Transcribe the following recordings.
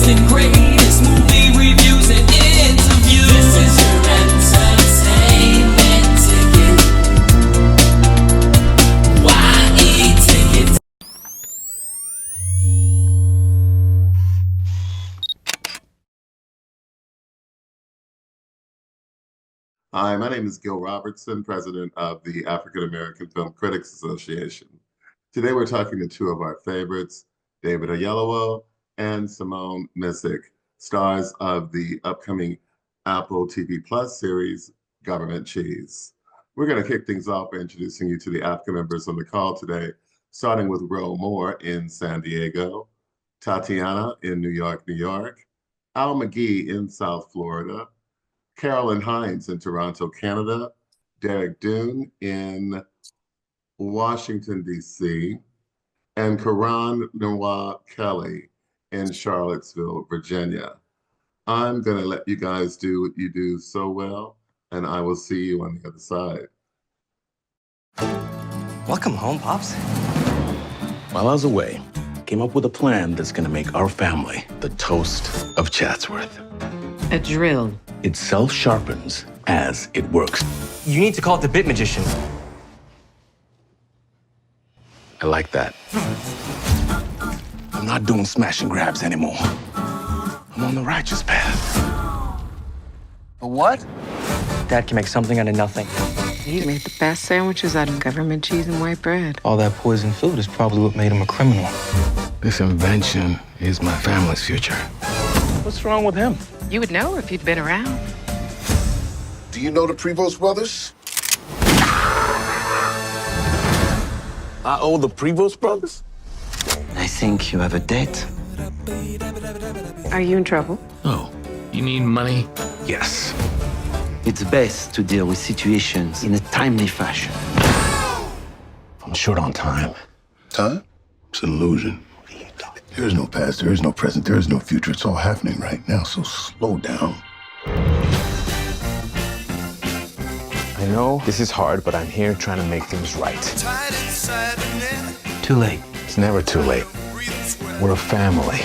latest and greatest movie reviews and interviews. This is your entertainment ticket. YE Tickets. Hi, my name is Gil Robertson, president of the African American Film Critics Association. Today we're talking to two of our favorites, David Oyelowo and Simone Missick, stars of the upcoming Apple TV Plus series, Government Cheese. We're going to kick things off by introducing you to the AAFCA members on the call today, starting with Ro Moore in San Diego, Tatiana in New York, New York, Al McGee in South Florida, Carolyn Hines in Toronto, Canada, Derek Dune in Washington, D.C., and Karan Noah Kelly in Charlottesville, Virginia. I'm going to let you guys do what you do so well, and I will see you on the other side. Welcome home, Pops. While I was away, I came up with a plan that's gonna make our family the toast of Chatsworth. A drill. It self-sharpens as it works. You need to call it the Bit Magician. I like that. I'm not doing smash and grabs anymore. I'm on the righteous path. A what? Dad can make something out of nothing. He made the best sandwiches out of government cheese and white bread. All that poison food is probably what made him a criminal. This invention is my family's future. What's wrong with him? You would know if you'd been around. Do you know the Prevost brothers? I owe the Prevost brothers? I think you have a date. Are you in trouble? Oh, you need money? Yes. It's best to deal with situations in a timely fashion. I'm short on time. Time? It's an illusion. There is no past, there is no present, there is no future. It's all happening right now, so slow down. I know this is hard, but I'm here trying to make things right. Too late. It's never too late. We're a family.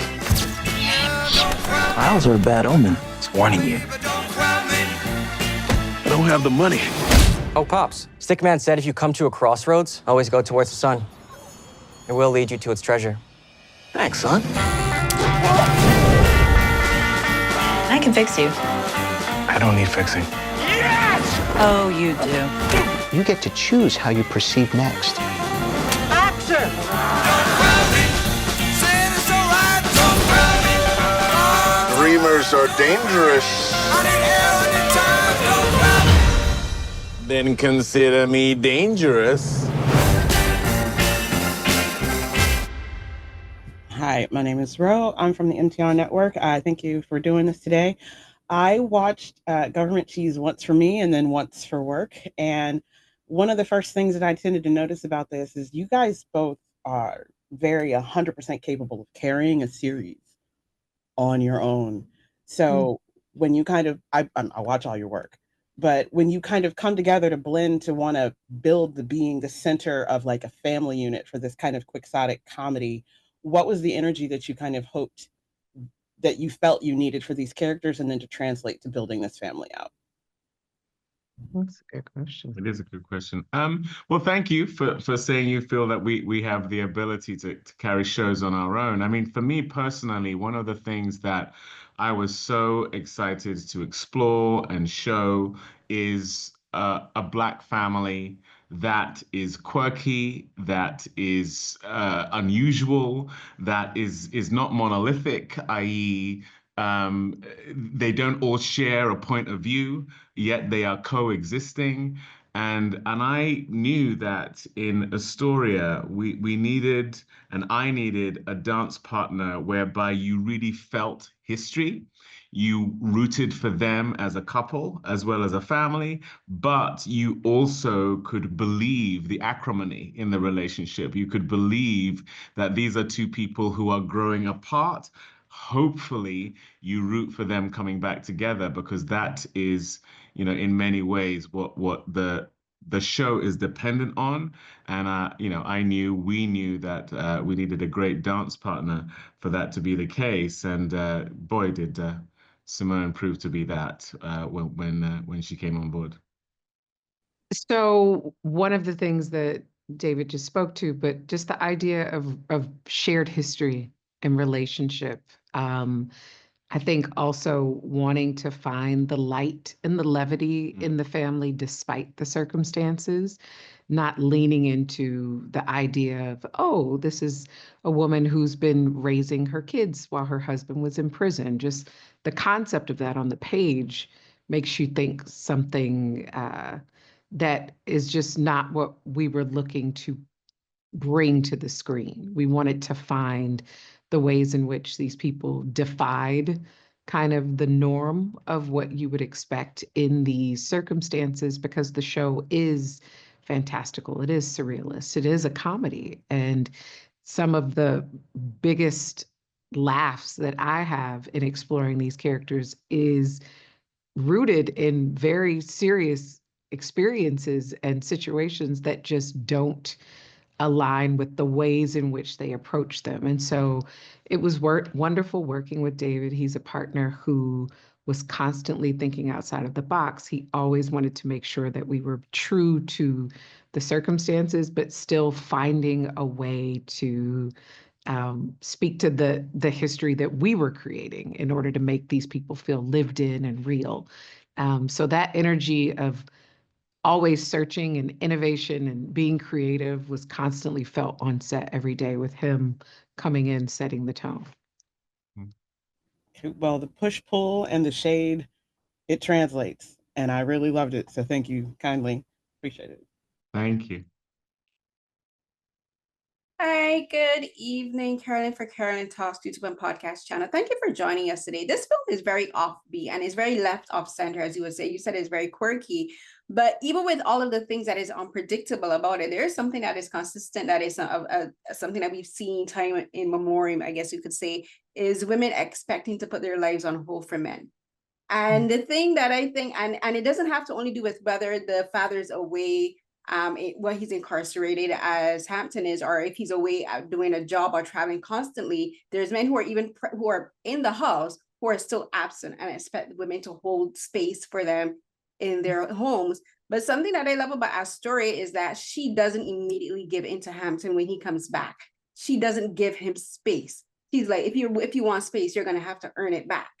Owls are a bad omen. It's warning you. I don't have the money. Oh, Pops. Stickman said if you come to a crossroads, always go towards the sun. It will lead you to its treasure. Thanks, son. I can fix you. I don't need fixing. Oh, you do. You get to choose how you proceed next. Dreamers are dangerous. Then consider me dangerous. Hi, my name is Ro. I'm from the MTR Network. Thank you for doing this today. I watched Government Cheese once for me and then once for work. And one of the first things that I tended to notice about this is you guys both are very 100% capable of carrying a series on your own. So when you kind of, I watch all your work, but when you kind of come together to blend to want to build the being the center of like a family unit for this kind of quixotic comedy, what was the energy that you kind of hoped that you felt you needed for these characters and then to translate to building this family out? That's a good question. It is a good question. Well, thank you for saying you feel that we have the ability to carry shows on our own. I mean, for me personally, one of the things that I was so excited to explore and show is a Black family that is quirky, that is unusual, that is not monolithic, i.e., they don't all share a point of view, yet they are coexisting. And I knew that in Astoria, we needed, and I needed, a dance partner whereby you really felt history. You rooted for them as a couple, as well as a family, but you also could believe the acrimony in the relationship. You could believe that these are two people who are growing apart. Hopefully, you root for them coming back together, because that is, in many ways what the the show is dependent on. And we knew that we needed a great dance partner for that to be the case. And boy, did Simone prove to be that when she came on board. So one of the things that David just spoke to, but just the idea of shared history and relationship. I think also wanting to find the light and the levity in the family despite the circumstances, not leaning into the idea of, oh, this is a woman who's been raising her kids while her husband was in prison. Just the concept of that on the page makes you think something that is just not what we were looking to bring to the screen. We wanted to find the ways in which these people defied kind of the norm of what you would expect in these circumstances, because the show is fantastical. It is surrealist. It is a comedy. And some of the biggest laughs that I have in exploring these characters is rooted in very serious experiences and situations that just don't align with the ways in which they approach them. And so it was wonderful working with David. He's a partner who was constantly thinking outside of the box. He always wanted to make sure that we were true to the circumstances, but still finding a way to speak to the history that we were creating in order to make these people feel lived in and real. So that energy of always searching and innovation and being creative was constantly felt on set every day, with him coming in, setting the tone. Well, the push-pull and the shade, it translates, and I really loved it. So thank you kindly. Appreciate it. Thank you. Hi, good evening. Carolyn for Carolyn Talks YouTube and podcast channel. Thank you for joining us today. This film is very offbeat and is very left off center, as you would say. You said it's very quirky, but even with all of the things that is unpredictable about it, there is something that is consistent, that is something that we've seen time in memoriam, I guess you could say, is women expecting to put their lives on hold for men. And the thing that I think, and it doesn't have to only do with whether the father's away, when he's incarcerated as Hampton is, or if he's away doing a job or traveling constantly. There's men who are in the house who are still absent and expect women to hold space for them in their homes. But something that I love about Astoria is that she doesn't immediately give in to Hampton when he comes back. She doesn't give him space. She's like, if you want space, you're gonna have to earn it back.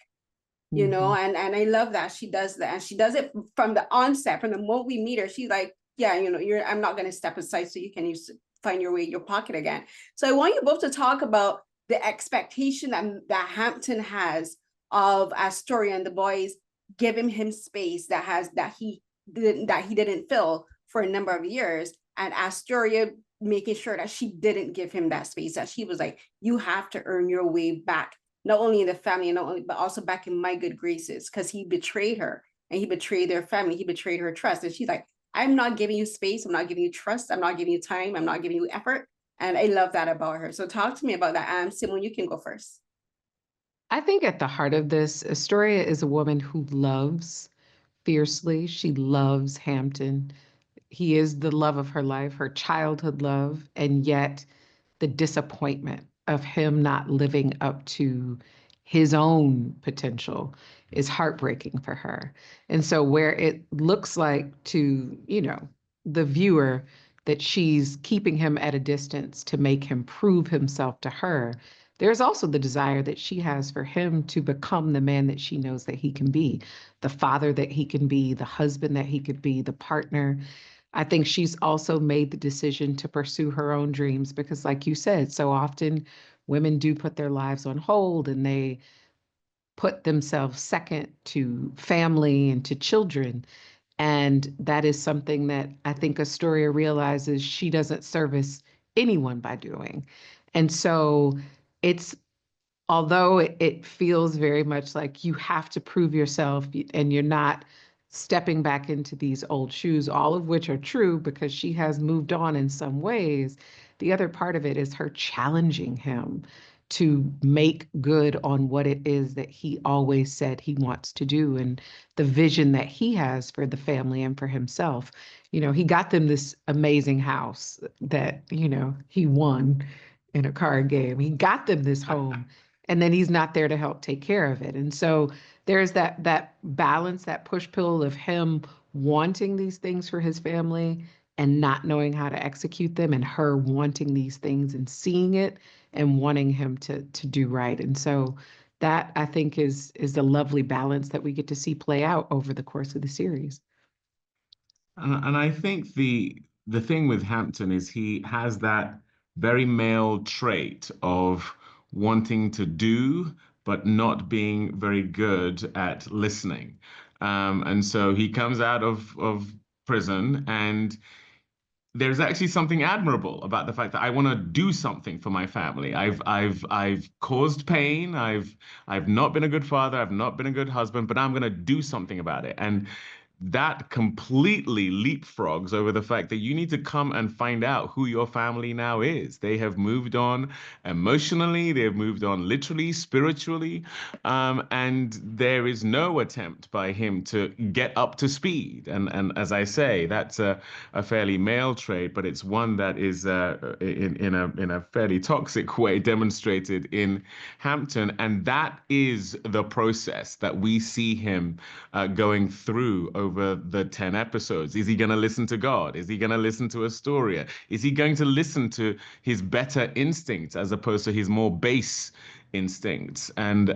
You know, and I love that she does that. And she does it from the onset, from the moment we meet her. She's like, yeah, you know, I'm not going to step aside so you can find your way in your pocket again. So I want you both to talk about the expectation that Hampton has of Astoria and the boys giving him space that he didn't fill for a number of years, and Astoria making sure that she didn't give him that space, that she was like, you have to earn your way back, not only in the family, but also back in my good graces, because he betrayed her and he betrayed their family. He betrayed her trust. And she's like, I'm not giving you space. I'm not giving you trust. I'm not giving you time. I'm not giving you effort. And I love that about her. So talk to me about that. Simone, you can go first. I think at the heart of this, Astoria is a woman who loves fiercely. She loves Hampton. He is the love of her life, her childhood love, and yet the disappointment of him not living up to his own potential is heartbreaking for her. And so where it looks like to, the viewer that she's keeping him at a distance to make him prove himself to her, there's also the desire that she has for him to become the man that she knows that he can be, the father that he can be, the husband that he could be, the partner. I think she's also made the decision to pursue her own dreams because, like you said, so often women do put their lives on hold and they put themselves second to family and to children. And that is something that I think Astoria realizes she doesn't service anyone by doing. And so although it feels very much like you have to prove yourself and you're not stepping back into these old shoes, all of which are true because she has moved on in some ways, the other part of it is her challenging him to make good on what it is that he always said he wants to do and the vision that he has for the family and for himself. You know, he got them this amazing house that, you know, he won in a card game. He got them this home, and then he's not there to help take care of it. And so there's that balance, that push-pull of him wanting these things for his family and not knowing how to execute them, and her wanting these things and seeing it and wanting him to do right. And so that, I think, is the lovely balance that we get to see play out over the course of the series. And I think the thing with Hampton is he has that very male trait of wanting to do, but not being very good at listening. And so he comes out of prison, and there's actually something admirable about the fact that I want to do something for my family. I've caused pain. I've not been a good father. I've not been a good husband, but I'm going to do something about it. And that completely leapfrogs over the fact that you need to come and find out who your family now is. They have moved on emotionally, they have moved on literally, spiritually, and there is no attempt by him to get up to speed. And as I say, that's a fairly male trait, but it's one that is in a fairly toxic way demonstrated in Hampton, and that is the process that we see him going through over the 10 episodes. Is he going to listen to God? Is he going to listen to Astoria? Is he going to listen to his better instincts as opposed to his more base instincts? And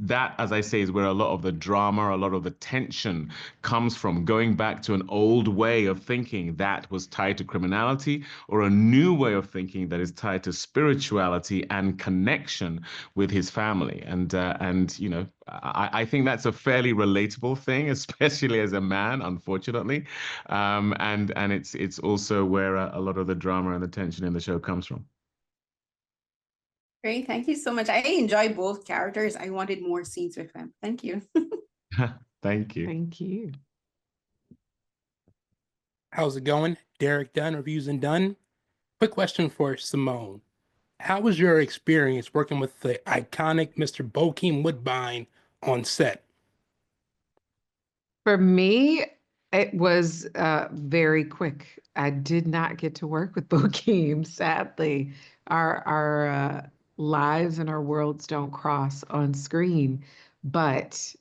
that, as I say, is where a lot of the drama, a lot of the tension comes from, going back to an old way of thinking that was tied to criminality, or a new way of thinking that is tied to spirituality and connection with his family. And you know, I think that's a fairly relatable thing, especially as a man, unfortunately. And it's also where a lot of the drama and the tension in the show comes from. Great, thank you so much. I enjoy both characters. I wanted more scenes with them. Thank you. Thank you. Thank you. How's it going? Derek Dunn, Reviews and Dunn. Quick question for Simone. How was your experience working with the iconic Mr. Bokeem Woodbine on set? For me, it was very quick. I did not get to work with Bokeem, sadly. Our lives and our worlds don't cross on screen, but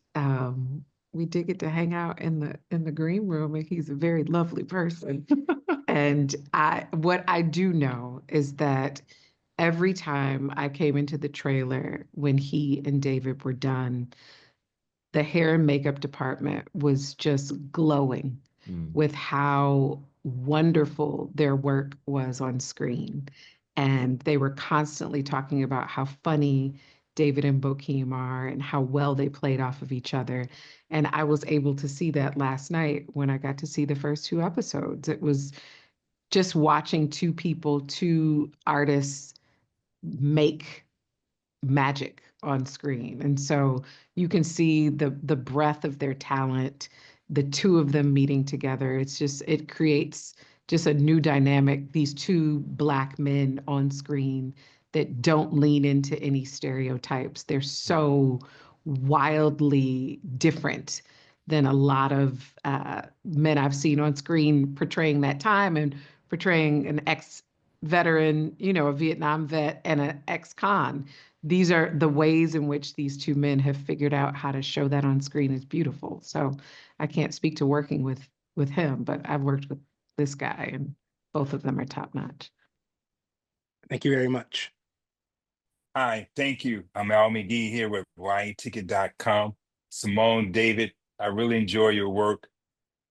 we did get to hang out in the green room, and he's a very lovely person. And what I do know is that every time I came into the trailer when he and David were done, the hair and makeup department was just glowing with how wonderful their work was on screen. And they were constantly talking about how funny David and Bokeem are and how well they played off of each other. And I was able to see that last night when I got to see the first 2 episodes. It was just watching 2 people, 2 artists make magic on screen. And so you can see the breadth of their talent, the 2 of them meeting together. It creates just a new dynamic, these 2 Black men on screen that don't lean into any stereotypes. They're so wildly different than a lot of men I've seen on screen portraying that time and portraying an ex-veteran, you know, a Vietnam vet and an ex-con. These are the ways in which these 2 men have figured out how to show that on screen is beautiful. So I can't speak to working with him, but I've worked with this guy, and both of them are top notch. Thank you very much. Hi, thank you. I'm Al McGee here with YAticket.com. Simone, David, I really enjoy your work.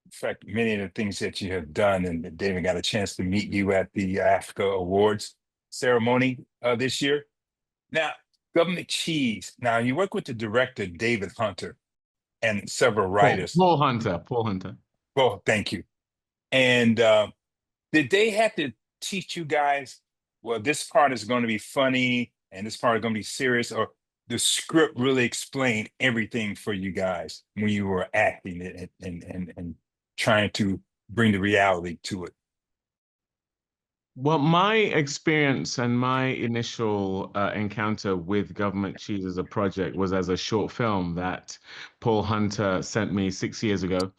In fact, many of the things that you have done, and David got a chance to meet you at the AAFCA Awards ceremony this year. Now, Government Cheese. Now, you work with the director, David Hunter, and several writers. Paul Hunter. Well, thank you. And did they have to teach you guys, well, this part is going to be funny and this part is going to be serious, or the script really explained everything for you guys when you were acting it and trying to bring the reality to it? Well, my experience and my initial encounter with Government Cheese as a project was as a short film that Paul Hunter sent me 6 years ago.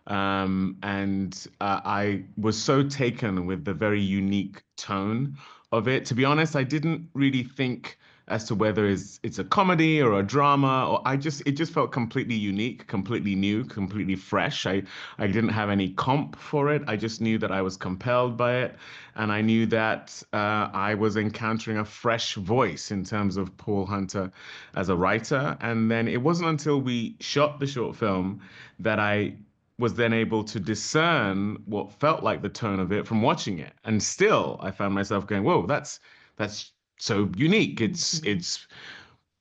And I was so taken with the very unique tone of it. To be honest, I didn't really think as to whether it's a comedy or a drama, or it just felt completely unique, completely new, completely fresh. I didn't have any comp for it. I just knew that I was compelled by it. And I knew that I was encountering a fresh voice in terms of Paul Hunter as a writer. And then it wasn't until we shot the short film that I was then able to discern what felt like the tone of it from watching it. And still, I found myself going, "Whoa, that's so unique. It's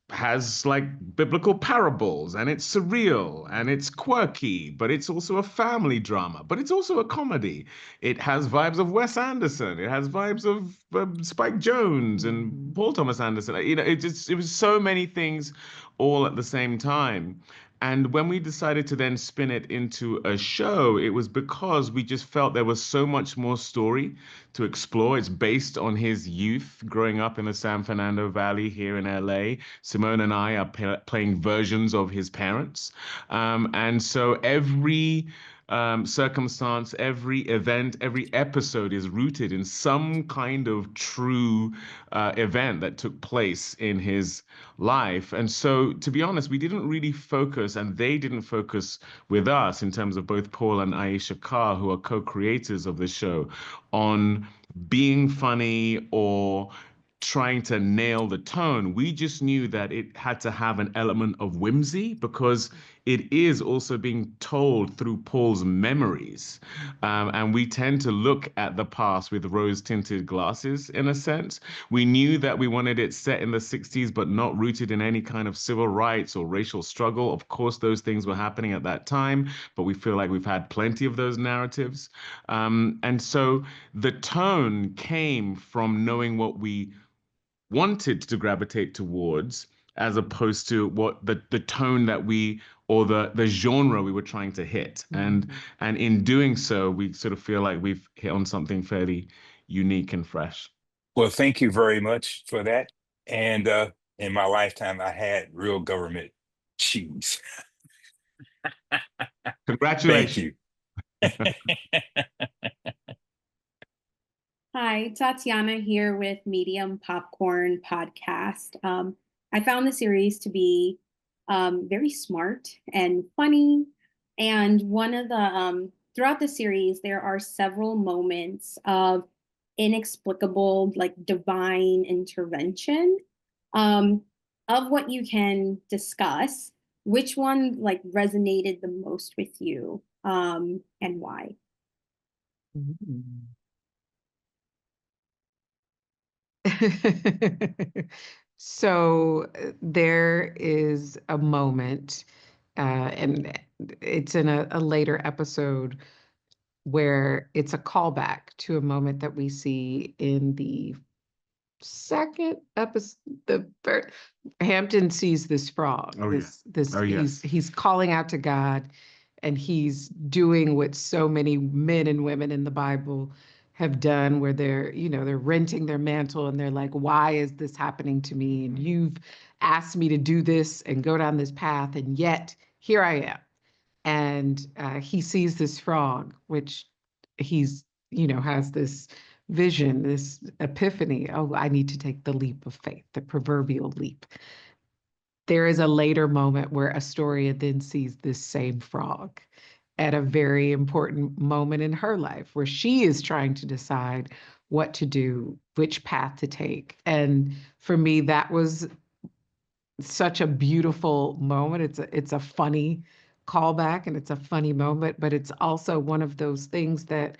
has like biblical parables and it's surreal and it's quirky, but it's also a family drama, but it's also a comedy. It has vibes of Wes Anderson. It has vibes of Spike Jones and Paul Thomas Anderson. It was so many things all at the same time. And when we decided to then spin it into a show, it was because we just felt there was so much more story to explore. It's based on his youth growing up in the San Fernando Valley here in LA. Simone and I are playing versions of his parents. And so every circumstance, every event, every episode is rooted in some kind of true event that took place in his life. And so, to be honest, we didn't really focus, and they didn't focus with us in terms of both Paul and Aisha Carr, who are co-creators of the show, on being funny or trying to nail the tone. We just knew that it had to have an element of whimsy because it is also being told through Paul's memories. And we tend to look at the past with rose-tinted glasses, in a sense. We knew that we wanted it set in the 60s, but not rooted in any kind of civil rights or racial struggle. Of course, those things were happening at that time, but we feel like we've had plenty of those narratives. And so the tone came from knowing what we wanted to gravitate towards as opposed to what the tone that we or the genre we were trying to hit. And in doing so, we sort of feel like we've hit on something fairly unique and fresh. Well, thank you very much for that. And in my lifetime, I had real government cheese. Thank Congratulations. you. Hi, Tatiana here with Medium Popcorn Podcast. I found the series to be very smart and funny. And one of the, throughout the series, there are several moments of inexplicable, like divine intervention. Of what you can discuss, which one like resonated the most with you and why? So there is a moment, and it's in a later episode where it's a callback to a moment that we see in the second episode. Hampton sees this frog. Oh, yeah. This Oh, yes. he's calling out to God, and he's doing what so many men and women in the Bible have done, where they're renting their mantle and they're like, why is this happening to me? And you've asked me to do this and go down this path, and yet here I am. And he sees this frog, which he's, has this vision, this epiphany. Oh, I need to take the leap of faith, the proverbial leap. There is a later moment where Astoria then sees this same frog at a very important moment in her life where she is trying to decide what to do, which path to take. And for me, that was such a beautiful moment. It's a funny callback and it's a funny moment, but it's also one of those things that,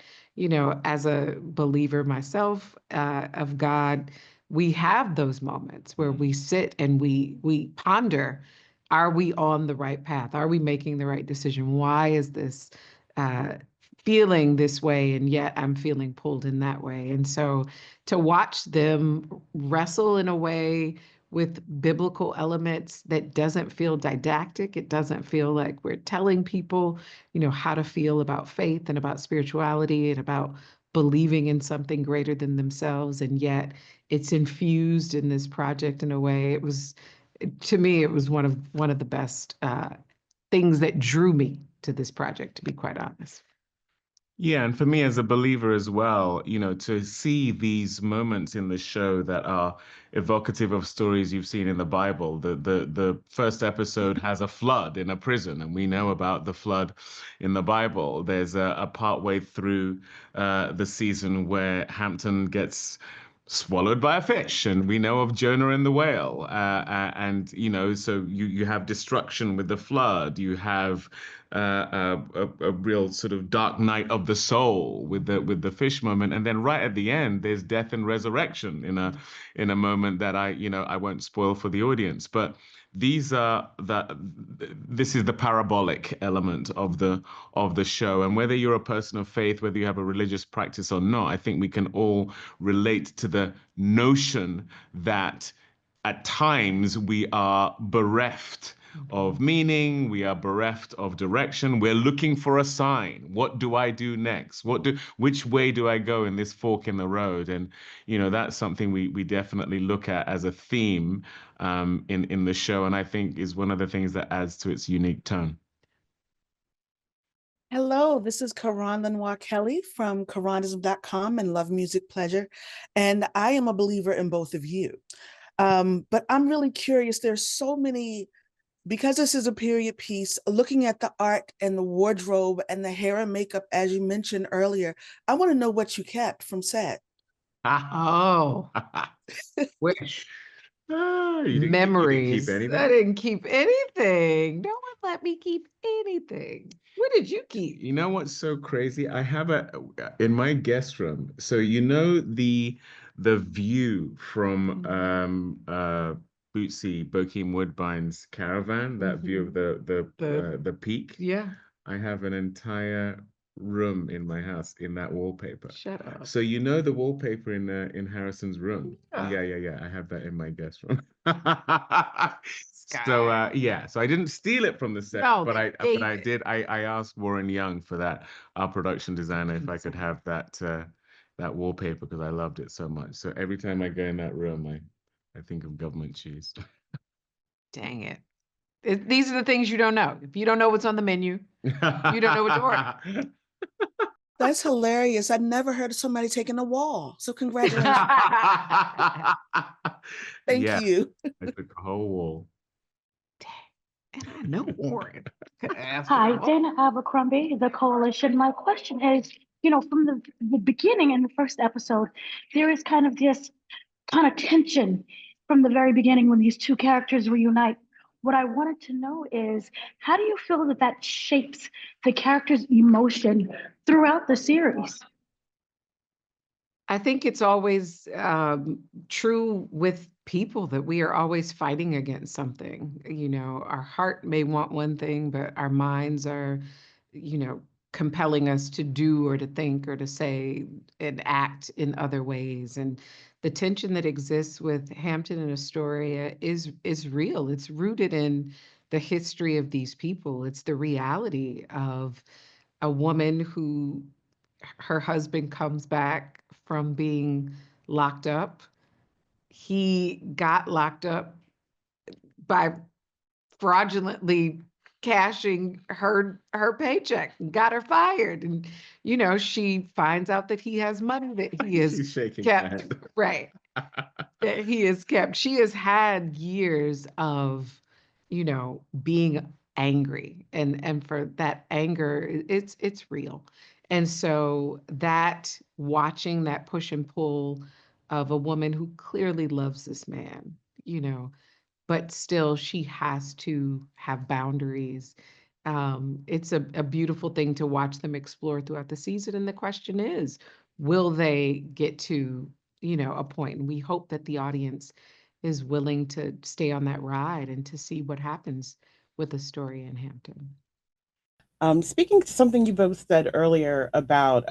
as a believer myself of God, we have those moments where we sit and we ponder, are we on the right path? Are we making the right decision? Why is this feeling this way, and yet I'm feeling pulled in that way? And so to watch them wrestle in a way with biblical elements that doesn't feel didactic. It doesn't feel like we're telling people, how to feel about faith and about spirituality and about believing in something greater than themselves, and yet it's infused in this project in a way. It was, to me, it was one of the best things that drew me to this project, to be quite honest. Yeah, and for me as a believer as well, to see these moments in the show that are evocative of stories you've seen in the Bible. The first episode has a flood in a prison, and we know about the flood in the Bible. There's a part way through the season where Hampton gets swallowed by a fish, and we know of Jonah and the whale. And so you have destruction with the flood. You have a real sort of dark night of the soul with the fish moment, and then right at the end, there's death and resurrection in a moment that I won't spoil for the audience, but this is the parabolic element of the show. And whether you're a person of faith, whether you have a religious practice or not, I think we can all relate to the notion that at times we are bereft of meaning, we are bereft of direction, we're looking for a sign. What do I do next? Which way do I go in this fork in the road? And that's something we definitely look at as a theme in the show, and I think is one of the things that adds to its unique tone. Hello, this is Karan Lenoir Kelly from Karanism.com and Love Music Pleasure, and I am a believer in both of you. But I'm really curious, there's so many, because this is a period piece, looking at the art and the wardrobe and the hair and makeup, as you mentioned earlier, I want to know what you kept from set. Oh, wish. You didn't Memories. keep anything? I didn't keep anything. No one let me keep anything. What did you keep? You know what's so crazy? I have in my guest room. So the view from Bootsy Bokeem Woodbine's caravan, that view of the peak. Yeah. I have an entire room in my house in that wallpaper. Shut up. So the wallpaper in Harrison's room. Yeah. I have that in my guest room. So so I didn't steal it from the set, No, but they I did. I asked Warren Young for that, our production designer, if I could have that wallpaper because I loved it so much. So every time I go in that room, I think of government cheese. Dang it. These are the things you don't know. If you don't know what's on the menu, you don't know what to order. That's hilarious. I never heard of somebody taking a wall. So congratulations. Thank you. I took a whole wall. And I know Warren. Hi, Dana Abercrombie, the Coalition. My question is, from the beginning in the first episode, there is kind of this kind of tension from the very beginning when these two characters reunite. What I wanted to know is, how do you feel that shapes the character's emotion throughout the series? I think it's always true with people that we are always fighting against something. Our heart may want one thing, but our minds are, compelling us to do or to think or to say and act in other ways. And the tension that exists with Hampton and Astoria is real. It's rooted in the history of these people. It's the reality of a woman who her husband comes back from being locked up. He got locked up by fraudulently cashing her paycheck and got her fired. And, she finds out that he has money that he has kept. Right. That he has kept. She has had years of, being angry. And for that anger, it's real. And so that watching that push and pull of a woman who clearly loves this man, but still she has to have boundaries. It's a beautiful thing to watch them explore throughout the season. And the question is, will they get to, a point? And we hope that the audience is willing to stay on that ride and to see what happens with Astoria and Hampton. Speaking to something you both said earlier about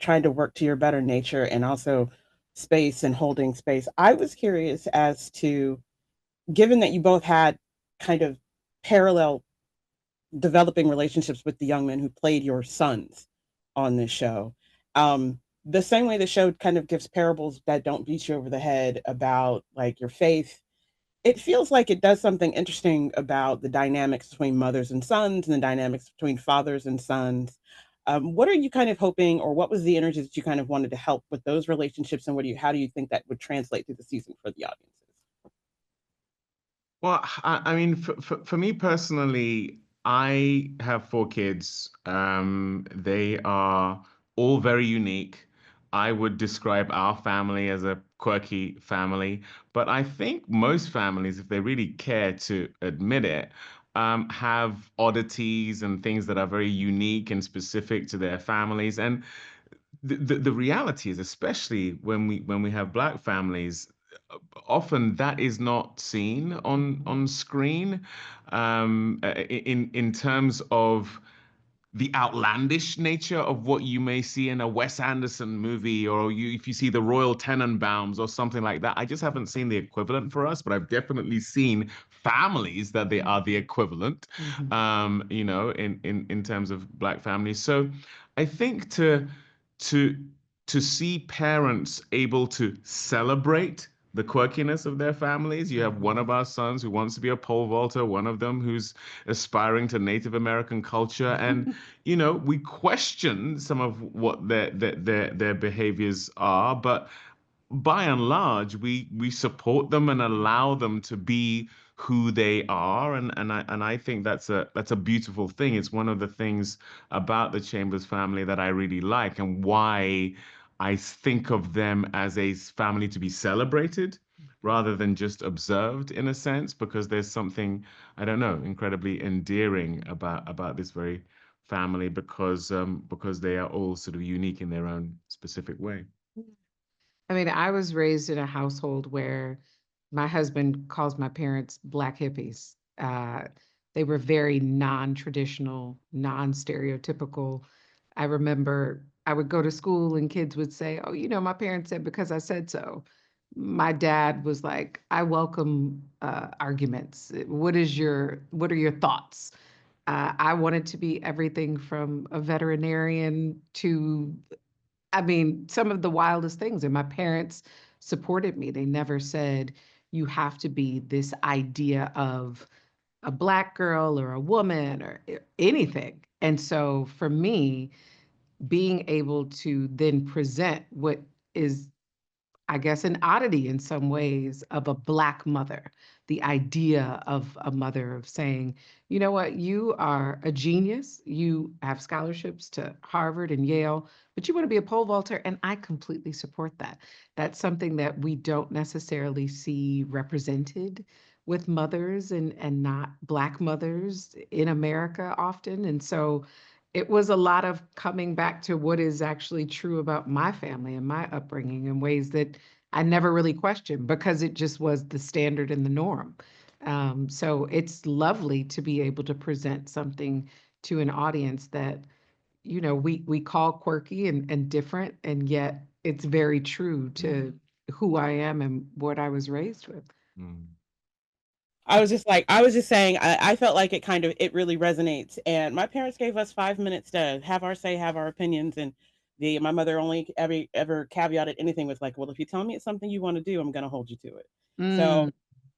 trying to work to your better nature and also space and holding space, I was curious as to, given that you both had kind of parallel developing relationships with the young men who played your sons on this show, the same way the show kind of gives parables that don't beat you over the head about like your faith, it feels like it does something interesting about the dynamics between mothers and sons and the dynamics between fathers and sons. What are you kind of hoping, or what was the energy that you kind of wanted to help with those relationships, and how do you think that would translate through the season for the audiences? Well, I mean, for me personally, I have 4 kids. They are all very unique. I would describe our family as a quirky family, but I think most families, if they really care to admit it, have oddities and things that are very unique and specific to their families. And the reality is, especially when we have Black families, often that is not seen on screen, in terms of the outlandish nature of what you may see in a Wes Anderson movie, or if you see the Royal Tenenbaums or something like that. I just haven't seen the equivalent for us, but I've definitely seen families that they are the equivalent, in terms of Black families. So I think to to see parents able to celebrate the quirkiness of their families. You have one of our sons who wants to be a pole vaulter, one of them who's aspiring to Native American culture. And, we question some of what their behaviors are, but by and large, we support them and allow them to be who they are, and I think that's a beautiful thing. It's one of the things about the Chambers family that I really like, and why I think of them as a family to be celebrated rather than just observed, in a sense, because there's something, I don't know, incredibly endearing about this very family, because they are all sort of unique in their own specific way. I mean, I was raised in a household where my husband calls my parents Black hippies. They were very non-traditional, non-stereotypical. I remember I would go to school and kids would say, "Oh, my parents said because I said so." My dad was like, "I welcome arguments. What are your thoughts?" I wanted to be everything from a veterinarian to, I mean, some of the wildest things. And my parents supported me. They never said, you have to be this idea of a Black girl or a woman or anything. And so for me, being able to then present what is, I guess, an oddity in some ways of a Black mother, the idea of a mother of saying, you know what, you are a genius, you have scholarships to Harvard and Yale, but you want to be a pole vaulter, and I completely support that. That's something that we don't necessarily see represented with mothers and not Black mothers in America often. And so it was a lot of coming back to what is actually true about my family and my upbringing in ways that I never really questioned, because it just was the standard and the norm. So it's lovely to be able to present something to an audience that, we call quirky and different, and yet it's very true to who I am and what I was raised with. I was just saying, I felt like it really resonates. And my parents gave us 5 minutes to have our say, have our opinions. And my mother only ever caveated anything with like, well, if you tell me it's something you want to do, I'm going to hold you to it. So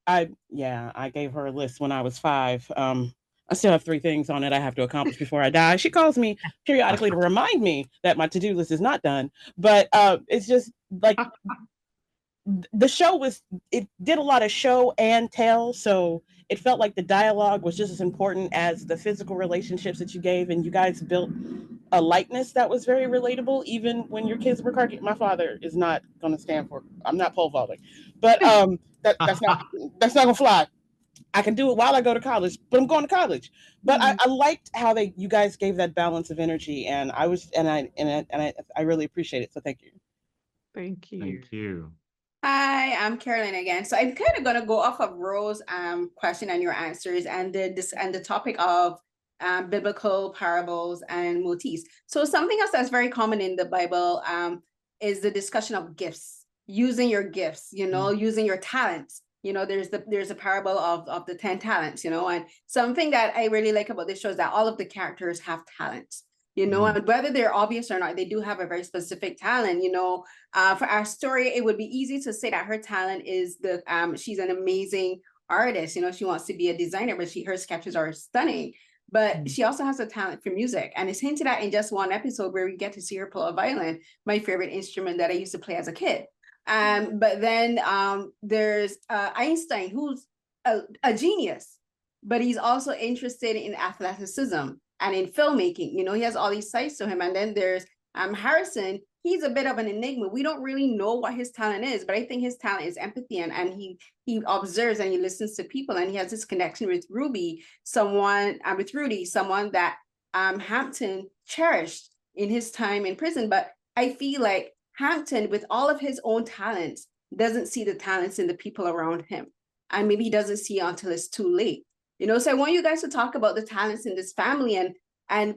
I gave her a list when I was 5. I still have 3 things on it I have to accomplish before I die. She calls me periodically to remind me that my to-do list is not done. But it's just like the show it did a lot of show and tell, so it felt like the dialogue was just as important as the physical relationships that you gave, and you guys built a likeness that was very relatable, even when your kids were quirky. My father is not going to stand for, I'm not pole vaulting, but that's not gonna fly. I can do it while I go to college, but I'm going to college. But I liked how you guys gave that balance of energy, and I really appreciate it. So thank you. Thank you. Thank you. Hi, I'm Carolyn again. So I'm kind of gonna go off of Rose's question and your answers, and the topic of biblical parables and motifs. So something else that's very common in the Bible is the discussion of gifts, using your gifts, using your talents. There's a parable of the 10 talents, and something that I really like about this show is that all of the characters have talents. You know, and whether they're obvious or not, they do have a very specific talent. You know, for our story, it would be easy to say that her talent is she's an amazing artist. You know, she wants to be a designer, but her sketches are stunning. But she also has a talent for music, and it's hinted at in just one episode where we get to see her play a violin, my favorite instrument that I used to play as a kid. But then there's Einstein, who's a genius, but he's also interested in athleticism and in filmmaking. You know, he has all these sides to him. And then there's Harrison. He's a bit of an enigma. We don't really know what his talent is, but I think his talent is empathy, and he observes and he listens to people, and he has this connection with Rudy, someone that Hampton cherished in his time in prison. But I feel like Hampton, with all of his own talents, doesn't see the talents in the people around him, and maybe he doesn't see it until it's too late. You know, so I want you guys to talk about the talents in this family, and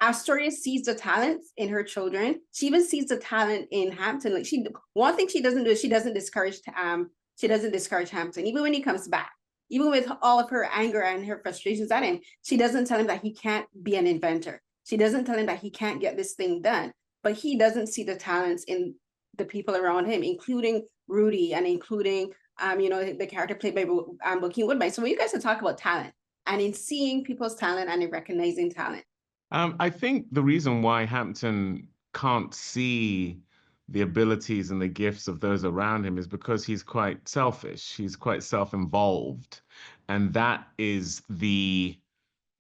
Astoria sees the talents in her children. She even sees the talent in Hampton. Like one thing she doesn't do is she doesn't discourage Hampton, even when he comes back, even with all of her anger and her frustrations at him. She doesn't tell him that he can't be an inventor. She doesn't tell him that he can't get this thing done. But he doesn't see the talents in the people around him, including Rudy and including you know, the character played by Bokeem Woodbine. So when you guys are talking about talent and in seeing people's talent and in recognizing talent. I think the reason why Hampton can't see the abilities and the gifts of those around him is because he's quite selfish. He's quite self-involved. And that is the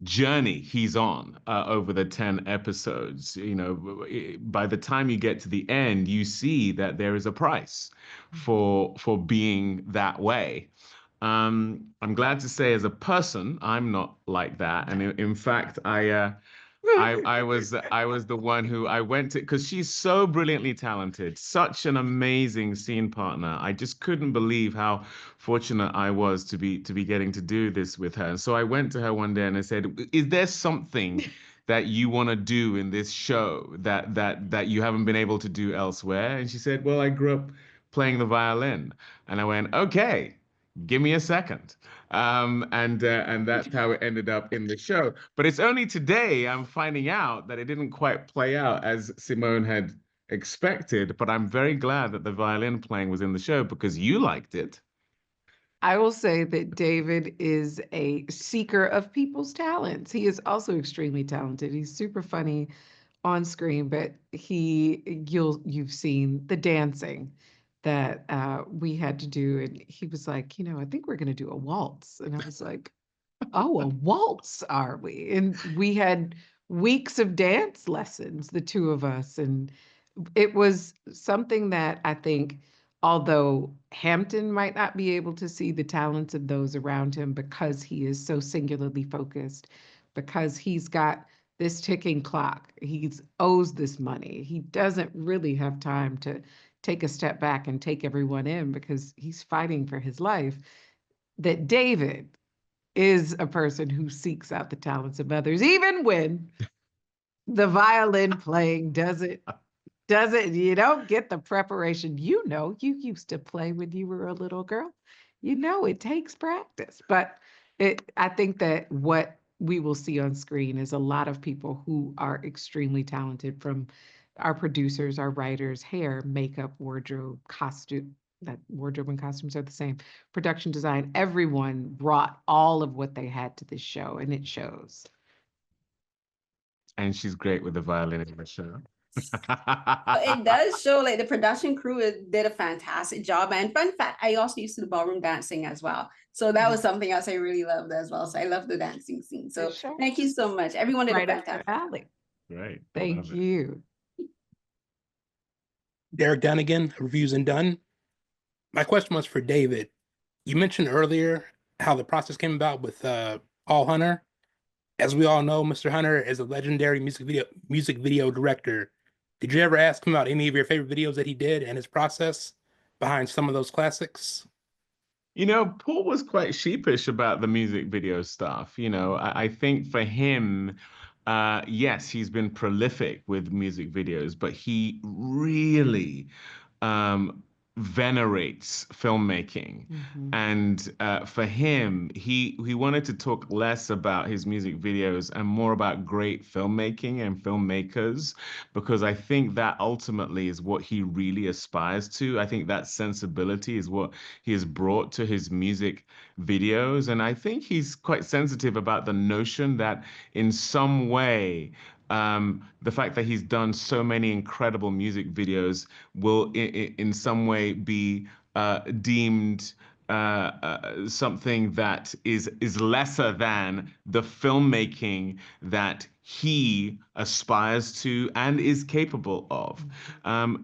journey he's on over the 10 episodes. You know, by the time you get to the end, you see that there is a price for being that way. I'm glad to say, as a person, I'm not like that. And in fact, I was the one who I went to, because she's so brilliantly talented, such an amazing scene partner. I just couldn't believe how fortunate I was to be getting to do this with her. And so I went to her one day and I said, "Is there something that you want to do in this show that you haven't been able to do elsewhere?" And she said, "Well, I grew up playing the violin." And I went, "Okay, give me a second." And that's how it ended up in the show. But it's only today I'm finding out that it didn't quite play out as Simone had expected. But I'm very glad that the violin playing was in the show, because you liked it. I will say that David is a seeker of people's talents. He is also extremely talented. He's super funny on screen, but you've seen the dancing that we had to do, and he was like, you know, I think we're going to do a waltz, and I was like, oh, a waltz, are we? And we had weeks of dance lessons, the two of us, and it was something that I think, although Hampton might not be able to see the talents of those around him because he is so singularly focused, because he's got this ticking clock, he owes this money, he doesn't really have time to take a step back and take everyone in because he's fighting for his life, that David is a person who seeks out the talents of others, even when the violin playing doesn't, you don't get the preparation. You know, you used to play when you were a little girl. You know, it takes practice. But I think that what we will see on screen is a lot of people who are extremely talented, from our producers, our writers, hair, makeup, wardrobe, costume. That wardrobe and costumes are the same. Production design, everyone brought all of what they had to this show, and it shows. And she's great with the violin in the show. It does show, like, the production crew did a fantastic job. And fun fact, I also used to do ballroom dancing as well. So that was something else I really loved as well. So I love the dancing scene. So thank you so much. Everyone did a fantastic job. Right. Thank you. Derek Dunnigan, Reviews and Done. My question was for David. You mentioned earlier how the process came about with Paul Hunter. As we all know, Mr. Hunter is a legendary music video director. Did you ever ask him about any of your favorite videos that he did and his process behind some of those classics? You know, Paul was quite sheepish about the music video stuff. You know, I think for him, yes, he's been prolific with music videos, but he really venerates filmmaking. And for him, he wanted to talk less about his music videos and more about great filmmaking and filmmakers, because I think that ultimately is what he really aspires to. I think that sensibility is what he has brought to his music videos. And I think he's quite sensitive about the notion that in some way, the fact that he's done so many incredible music videos will in some way be deemed something that is lesser than the filmmaking that he aspires to and is capable of. And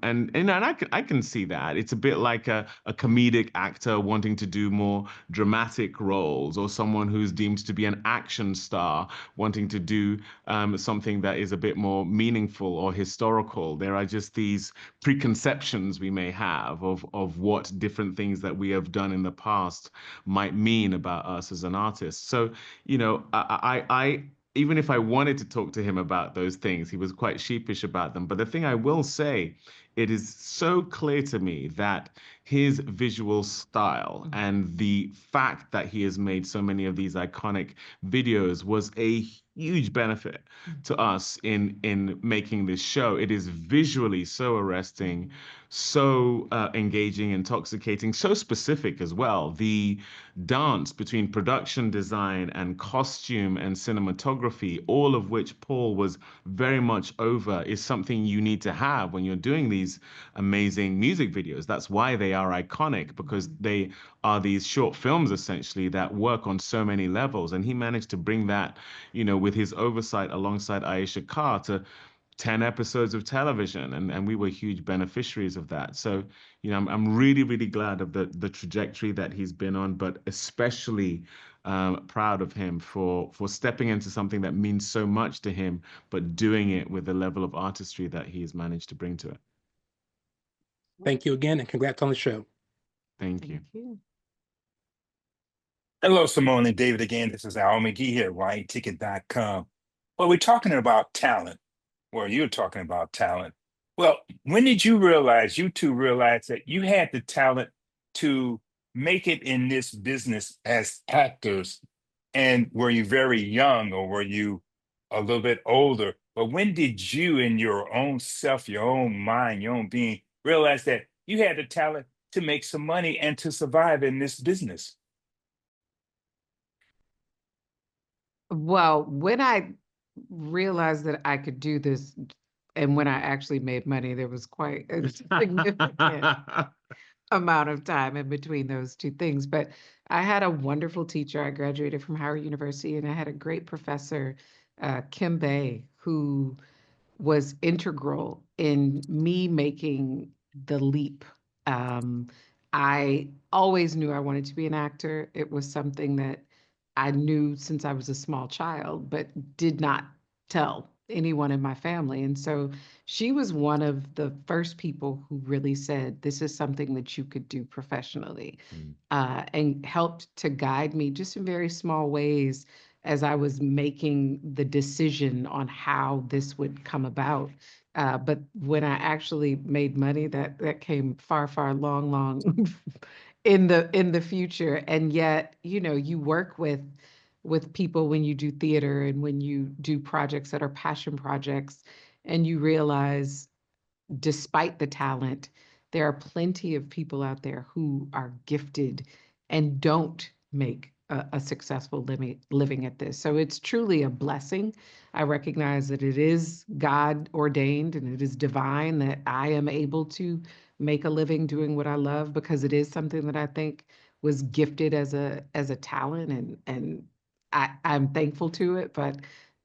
I can see that. It's a bit like a comedic actor wanting to do more dramatic roles, or someone who's deemed to be an action star wanting to do something that is a bit more meaningful or historical. There are just these preconceptions we may have of what different things that we have done in the past might mean about us as an artist. So, you know, I even if I wanted to talk to him about those things, he was quite sheepish about them. But the thing I will say, it is so clear to me that his visual style and the fact that he has made so many of these iconic videos was a huge benefit to us in making this show. It is visually so arresting, so engaging, intoxicating, so specific as well. The dance between production design and costume and cinematography, all of which Paul was very much over, is something you need to have when you're doing these amazing music videos. That's why they are iconic, because they are these short films essentially that work on so many levels. And he managed to bring that, you know, with his oversight alongside Aisha Carr, to 10 episodes of television, and we were huge beneficiaries of that. So, you know, I'm really, really glad of the trajectory that he's been on, but especially proud of him for stepping into something that means so much to him, but doing it with the level of artistry that he has managed to bring to it. Thank you again, and congrats on the show. Thank you. Hello, Simone and David again. This is Al McGee here at YAticket.com. Well, we're talking about talent. Well, you're talking about talent. Well, when did you two realize that you had the talent to make it in this business as actors? And were you very young, or were you a little bit older? But when did you, in your own self, your own mind, your own being, realize that you had the talent to make some money and to survive in this business? Well, when I realized that I could do this, and when I actually made money, there was quite a significant amount of time in between those two things. But I had a wonderful teacher. I graduated from Howard University, and I had a great professor, Kim Bay, who was integral in me making the leap. I always knew I wanted to be an actor. It was something that I knew since I was a small child, but did not tell anyone in my family. And so she was one of the first people who really said, this is something that you could do professionally, and helped to guide me just in very small ways as I was making the decision on how this would come about. But when I actually made money, that came far, far, long in the future. And yet, you know, you work with people when you do theater and when you do projects that are passion projects, and you realize, despite the talent, there are plenty of people out there who are gifted and don't make a successful living at this. So it's truly a blessing. I recognize that it is God ordained and it is divine that I am able to make a living doing what I love, because it is something that I think was gifted as a talent, and I'm thankful to it. But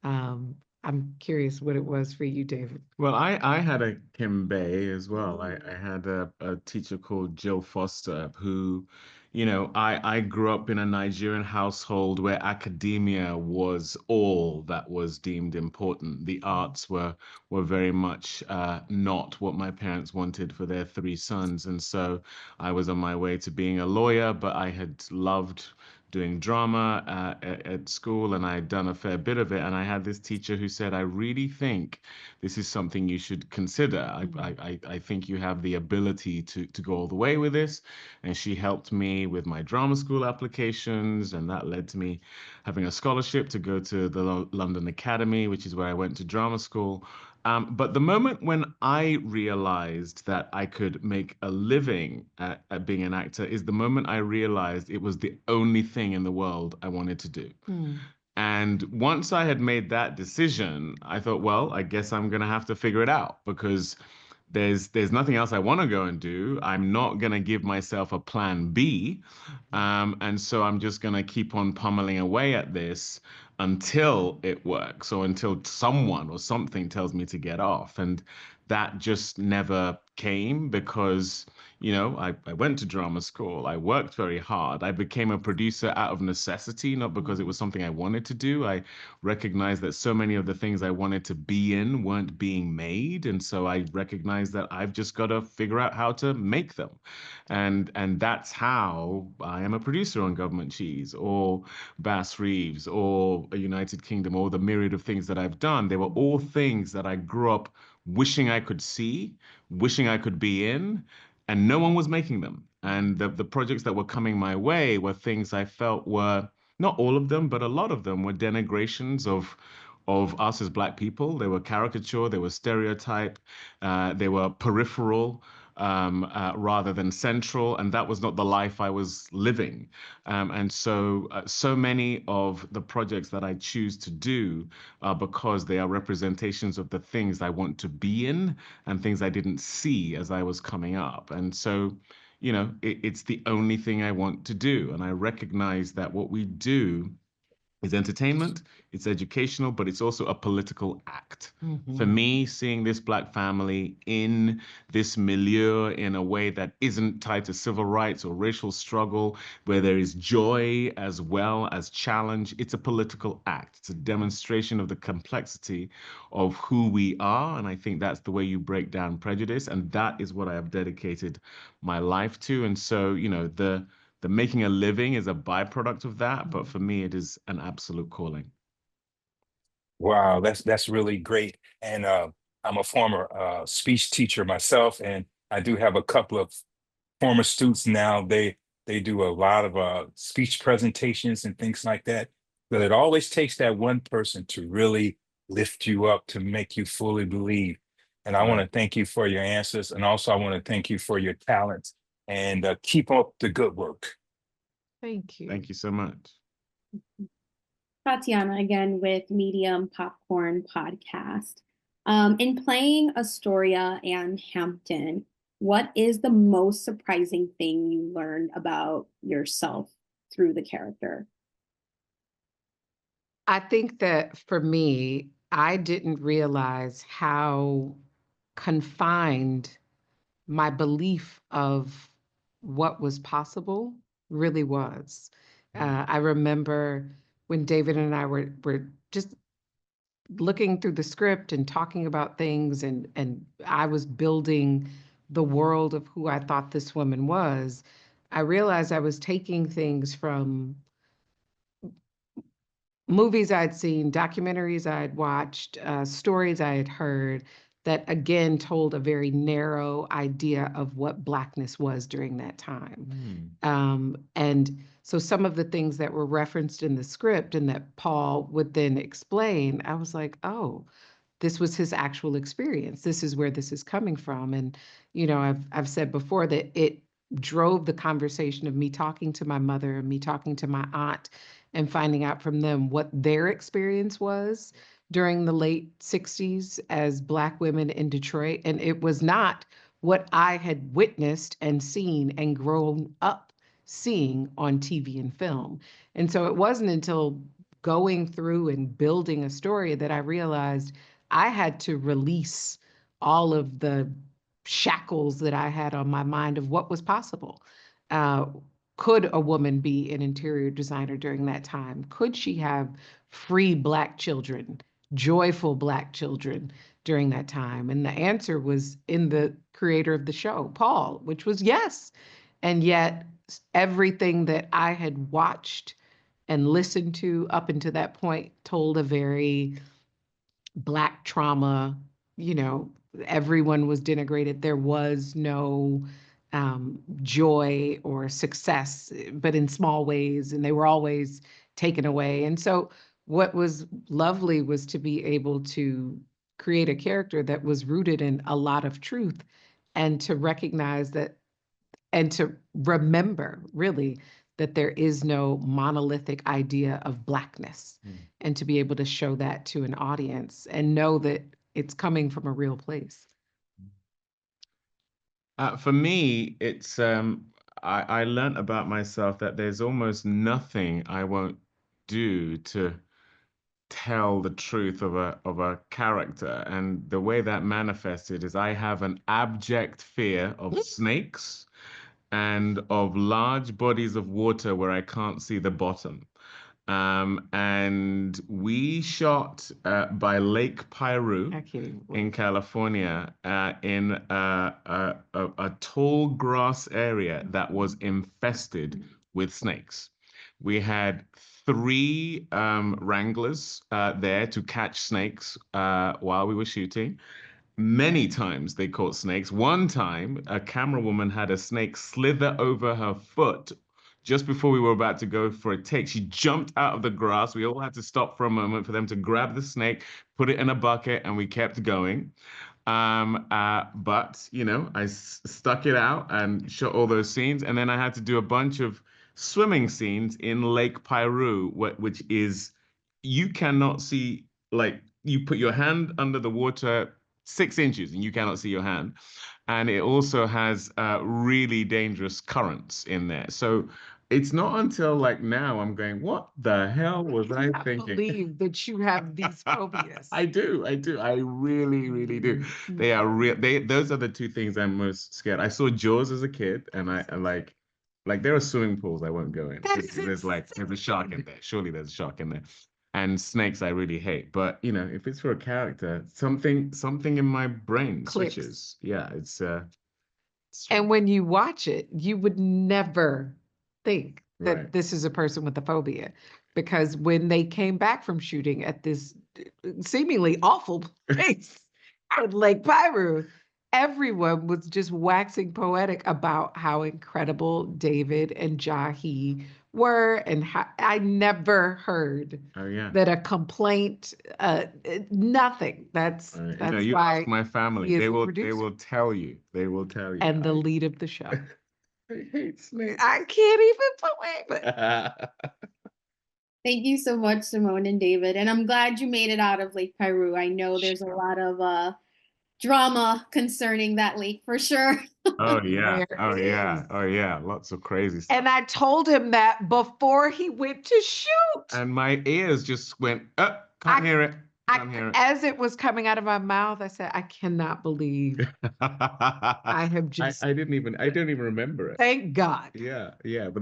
I'm curious what it was for you, David. Well, I had a Kim Bay as well. I had a teacher called Jill Foster who, you know, I grew up in a Nigerian household where academia was all that was deemed important. The arts were very much not what my parents wanted for their three sons. And so I was on my way to being a lawyer, but I had loved doing drama at school, and I'd done a fair bit of it. And I had this teacher who said, I really think this is something you should consider. I think you have the ability to go all the way with this. And she helped me with my drama school applications, and that led to me having a scholarship to go to the London Academy, which is where I went to drama school. But the moment when I realized that I could make a living at being an actor is the moment I realized it was the only thing in the world I wanted to do. And once I had made that decision, I thought, well, I guess I'm going to have to figure it out, because there's nothing else I want to go and do. I'm not going to give myself a plan B. And so I'm just going to keep on pummeling away at this until it works, or until someone or something tells me to get off. And that just never came, because, you know, I went to drama school. I worked very hard. I became a producer out of necessity, not because it was something I wanted to do. I recognized that so many of the things I wanted to be in weren't being made. And so I recognized that I've just got to figure out how to make them. And that's how I am a producer on Government Cheese, or Bass Reeves, or a United Kingdom, or the myriad of things that I've done. They were all things that I grew up wishing I could see, wishing I could be in, and no one was making them. And the projects that were coming my way were things I felt were, not all of them, but a lot of them were denigrations of us as Black people. They were caricature, they were stereotype, they were peripheral, rather than central, and that was not the life I was living. And so many of the projects that I choose to do are because they are representations of the things I want to be in and things I didn't see as I was coming up. And so, you know, it's the only thing I want to do. And I recognize that what we do is entertainment, it's educational, but it's also a political act. For me, seeing this Black family in this milieu in a way that isn't tied to civil rights or racial struggle, where there is joy as well as challenge, it's a political act. It's a demonstration of the complexity of who we are. And I think that's the way you break down prejudice. And that is what I have dedicated my life to. And so, you know, the making a living is a byproduct of that, but for me, it is an absolute calling. Wow, that's really great. And I'm a former speech teacher myself, and I do have a couple of former students now. They do a lot of speech presentations and things like that. But it always takes that one person to really lift you up, to make you fully believe. And I want to thank you for your answers, and also I want to thank you for your talents, and keep up the good work. Thank you. Thank you so much. Tatiana again with Medium Popcorn Podcast. In playing Astoria and Hampton, what is the most surprising thing you learned about yourself through the character? I think that for me, I didn't realize how confined my belief of what was possible really was. I remember when David and I were just looking through the script and talking about things, and I was building the world of who I thought this woman was. I realized I was taking things from movies I'd seen, documentaries I'd watched, stories I had heard that again told a very narrow idea of what Blackness was during that time. And so some of the things that were referenced in the script and that Paul would then explain, I was like, oh, this was his actual experience. This is where this is coming from. And, you know, I've said before that it drove the conversation of me talking to my mother and me talking to my aunt and finding out from them what their experience was during the late 60s as Black women in Detroit. And it was not what I had witnessed and seen and grown up seeing on TV and film. And so it wasn't until going through and building a story that I realized I had to release all of the shackles that I had on my mind of what was possible. Could a woman be an interior designer during that time? Could she have free Black children, joyful Black children during that time? And the answer was in the creator of the show, Paul, which was yes. And yet everything that I had watched and listened to up until that point told a very Black trauma, everyone was denigrated. There was no joy or success, but in small ways, and they were always taken away. And so what was lovely was to be able to create a character that was rooted in a lot of truth, and to recognize that, and to remember really that there is no monolithic idea of Blackness, and to be able to show that to an audience and know that it's coming from a real place. For me, it's I learned about myself that there's almost nothing I won't do to tell the truth of a character. And the way that manifested is I have an abject fear of snakes and of large bodies of water where I can't see the bottom. And we shot by Lake Piru in California in a tall grass area that was infested with snakes. We had 3 wranglers there to catch snakes while we were shooting. Many times they caught snakes. One time, a camera woman had a snake slither over her foot just before we were about to go for a take. She jumped out of the grass. We all had to stop for a moment for them to grab the snake, put it in a bucket, and we kept going. But, I stuck it out and shot all those scenes. And then I had to do a bunch of swimming scenes in Lake Piru, which is, you cannot see, like, you put your hand under the water 6 inches and you cannot see your hand. And it also has really dangerous currents in there. So it's not until like now I'm going, what the hell was I thinking? I believe that you have these phobias. I do. I really, really do. They are real. Those are the 2 things I'm most scared. I saw Jaws as a kid, and I like there are swimming pools I won't go in. There's a shark in there. Surely there's a shark in there. And snakes I really hate. But if it's for a character, something in my brain Clicks. switches. Yeah, it's And when you watch it, you would never think that Right. this is a person with a phobia, because when they came back from shooting at this seemingly awful place at Lake Piru, everyone was just waxing poetic about how incredible David and Jahi were, and how I never heard Oh yeah. that a complaint, nothing. That's You why ask my family. he is They the will producer tell you. They will tell you. and the lead of the show. I hate snakes. I can't even believe it. Thank you so much, Simone and David. And I'm glad you made it out of Lake Piru. I know there's a lot of drama concerning that lake for sure. Oh yeah. There Oh yeah. is. Oh yeah. Lots of crazy stuff. And I told him that before he went to shoot. And my ears just went, can't hear it. Can't hear it. As it was coming out of my mouth, I said, I cannot believe I have just. I don't even remember it. Thank God. Yeah. But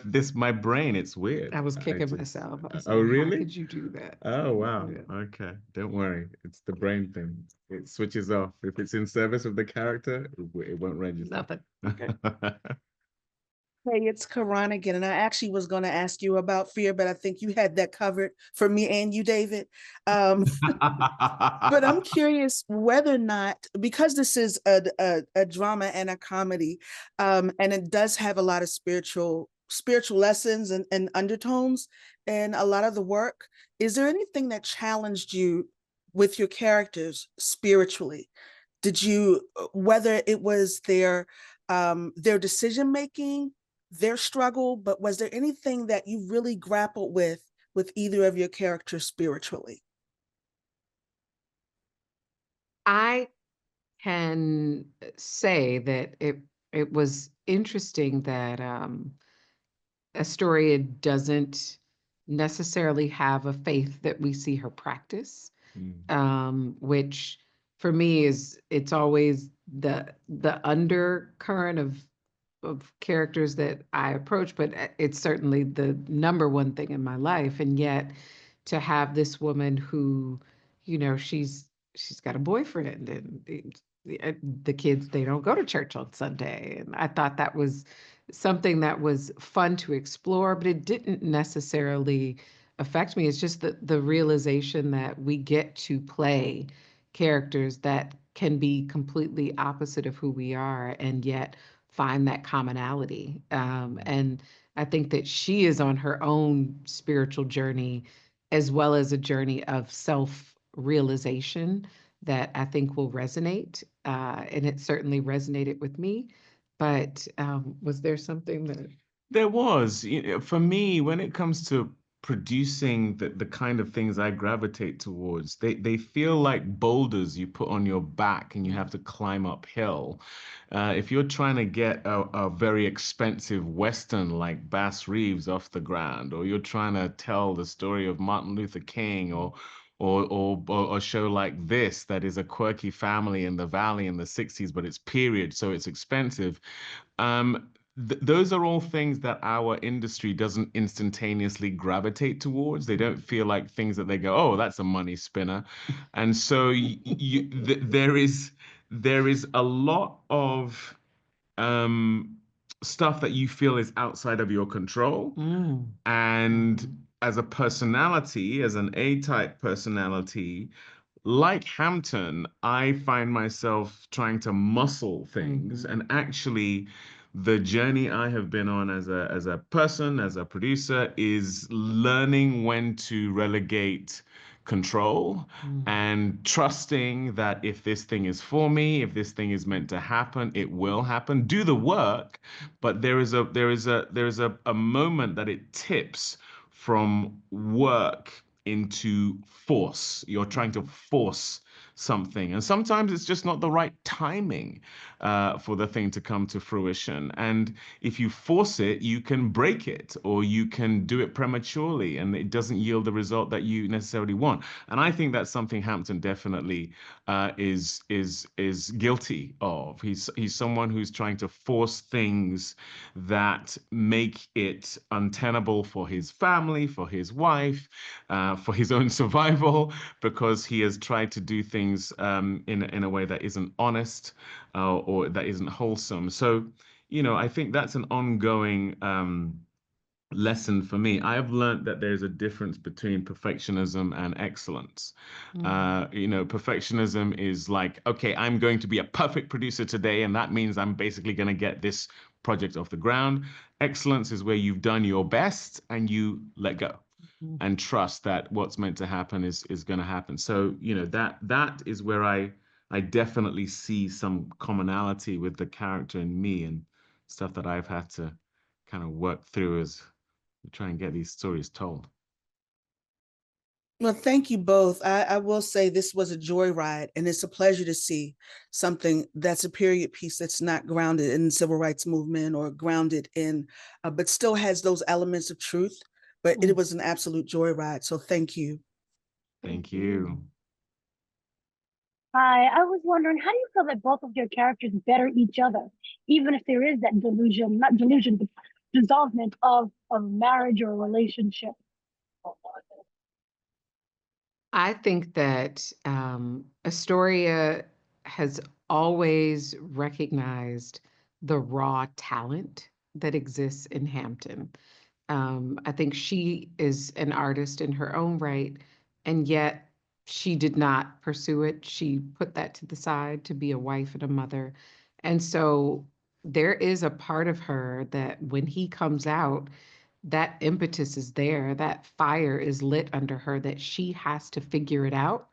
that's my brain. It's weird. I was kicking myself. I was Oh, like, really? How could you do that? Oh, wow. Yeah. Okay. Don't worry. It's the brain thing. It switches off. If it's in service of the character, it won't register. Nothing. Okay. Hey, it's Karan again, and I actually was going to ask you about fear, but I think you had that covered for me and you, David. But I'm curious whether or not, because this is a drama and a comedy, and it does have a lot of spiritual lessons and undertones and a lot of the work, is there anything that challenged you with your characters spiritually? Did you, whether it was their decision making, their struggle, but was there anything that you really grappled with either of your characters spiritually? I can say that it was interesting that Astoria doesn't necessarily have a faith that we see her practice, which for me it's always the undercurrent of characters that I approach, but it's certainly the number one thing in my life. And yet to have this woman who, she's got a boyfriend, and the kids, they don't go to church on Sunday. And I thought that was something that was fun to explore, but it didn't necessarily affect me. It's just the realization that we get to play characters that can be completely opposite of who we are and yet find that commonality. And I think that she is on her own spiritual journey as well as a journey of self-realization that I think will resonate. And it certainly resonated with me. But was there something that There was, for me, when it comes to producing the kind of things I gravitate towards, they feel like boulders you put on your back and you have to climb uphill. If you're trying to get a very expensive Western like Bass Reeves off the ground, or you're trying to tell the story of Martin Luther King, or a show like this that is a quirky family in the Valley in the 60s, but it's period, so it's expensive. Those are all things that our industry doesn't instantaneously gravitate towards. They don't feel like things that they go, oh, that's a money spinner. And so there is a lot of stuff that you feel is outside of your control. And as a personality, as an A-type personality, like Hampton, I find myself trying to muscle things, and actually the journey I have been on as a person, as a producer, is learning when to relegate control and trusting that if this thing is for me, if this thing is meant to happen, it will happen. Do the work, but there is a moment that it tips from work into force. You're trying to force something, and sometimes it's just not the right timing for the thing to come to fruition. And if you force it, you can break it, or you can do it prematurely, and it doesn't yield the result that you necessarily want. And I think that's something Hampton definitely is guilty of. He's someone who's trying to force things that make it untenable for his family, for his wife, for his own survival, because he has tried to do things in a way that isn't honest or that isn't wholesome. So, I think that's an ongoing lesson for me. I have learned that there's a difference between perfectionism and excellence. Perfectionism is like, okay, I'm going to be a perfect producer today, and that means I'm basically going to get this project off the ground. Excellence is where you've done your best and you let go and trust that what's meant to happen is going to happen. So, that is where I definitely see some commonality with the character in me, and stuff that I've had to kind of work through as we try and get these stories told. Well, thank you both. I will say this was a joyride, and it's a pleasure to see something that's a period piece that's not grounded in the civil rights movement or grounded in, but still has those elements of truth. But it was an absolute joyride. So thank you. Thank you. Hi, I was wondering, how do you feel that both of your characters better each other, even if there is that delusion, not delusion, but dissolvement of marriage or a relationship? I think that Astoria has always recognized the raw talent that exists in Hampton. I think she is an artist in her own right, and yet she did not pursue it. She put that to the side to be a wife and a mother. And so there is a part of her that when he comes out, that impetus is there, that fire is lit under her, that she has to figure it out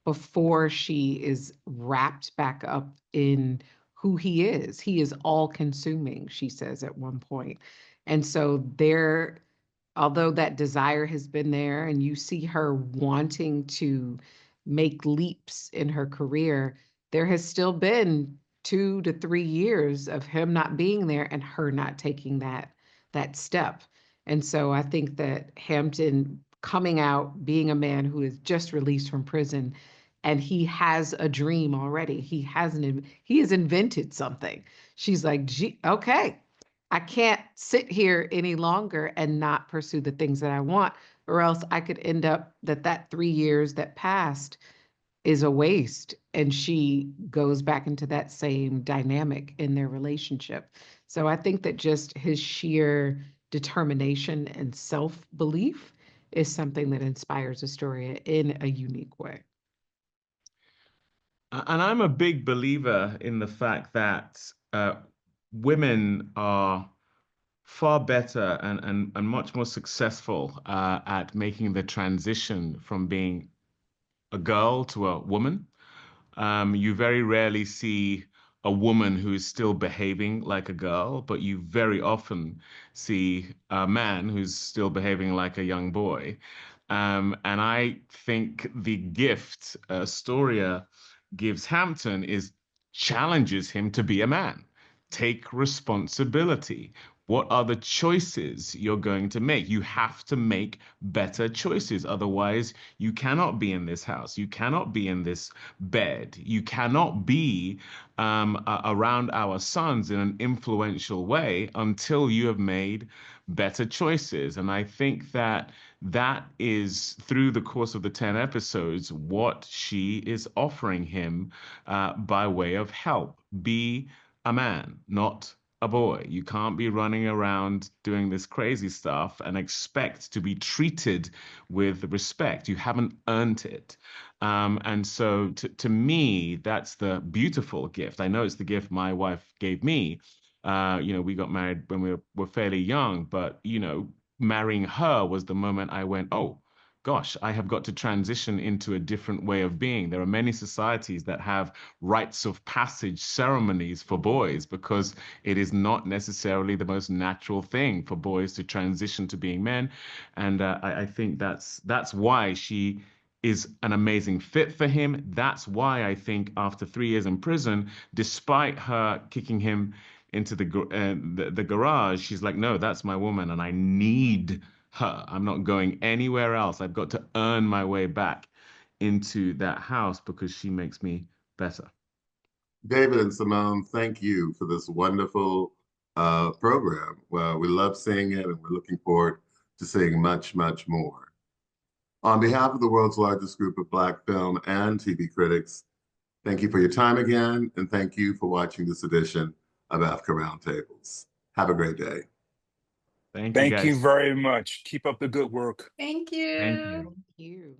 before she is wrapped back up in who he is. He is all consuming, she says at one point. And so there, although that desire has been there and you see her wanting to make leaps in her career, there has still been 2 to 3 years of him not being there and her not taking that step. And so I think that Hampton coming out, being a man who is just released from prison, and he has a dream already. He has invented something. She's like, gee, okay, I can't sit here any longer and not pursue the things that I want, or else I could end up that 3 years that passed is a waste. and she goes back into that same dynamic in their relationship. So I think that just his sheer determination and self-belief is something that inspires Astoria in a unique way. And I'm a big believer in the fact that women are far better and much more successful at making the transition from being a girl to a woman. You very rarely see a woman who is still behaving like a girl, but you very often see a man who's still behaving like a young boy. And I think the gift Astoria gives Hampton is challenges him to be a man. Take responsibility. What are the choices you're going to make? You have to make better choices. Otherwise, you cannot be in this house. You cannot be in this bed. You cannot be around our sons in an influential way until you have made better choices. And I think that that is, through the course of the 10 episodes, what she is offering him by way of help. Be a man, not a boy. You can't be running around doing this crazy stuff and expect to be treated with respect. You haven't earned it. And so to me, that's the beautiful gift. I know it's the gift my wife gave me. We got married when we were fairly young, but, marrying her was the moment I went, oh, gosh, I have got to transition into a different way of being. There are many societies that have rites of passage ceremonies for boys because it is not necessarily the most natural thing for boys to transition to being men. And I think that's why she is an amazing fit for him. That's why I think after 3 years in prison, despite her kicking him into the garage, she's like, no, that's my woman, and I need her. I'm not going anywhere else. I've got to earn my way back into that house because she makes me better. David and Simone, thank you for this wonderful program. Well, we love seeing it, and we're looking forward to seeing much, much more. On behalf of the world's largest group of Black film and TV critics, thank you for your time again, and thank you for watching this edition of AAFCA Roundtables. Have a great day. Thank you, Thank guys. you very much. Keep up the good work. Thank you. Thank you. Thank you.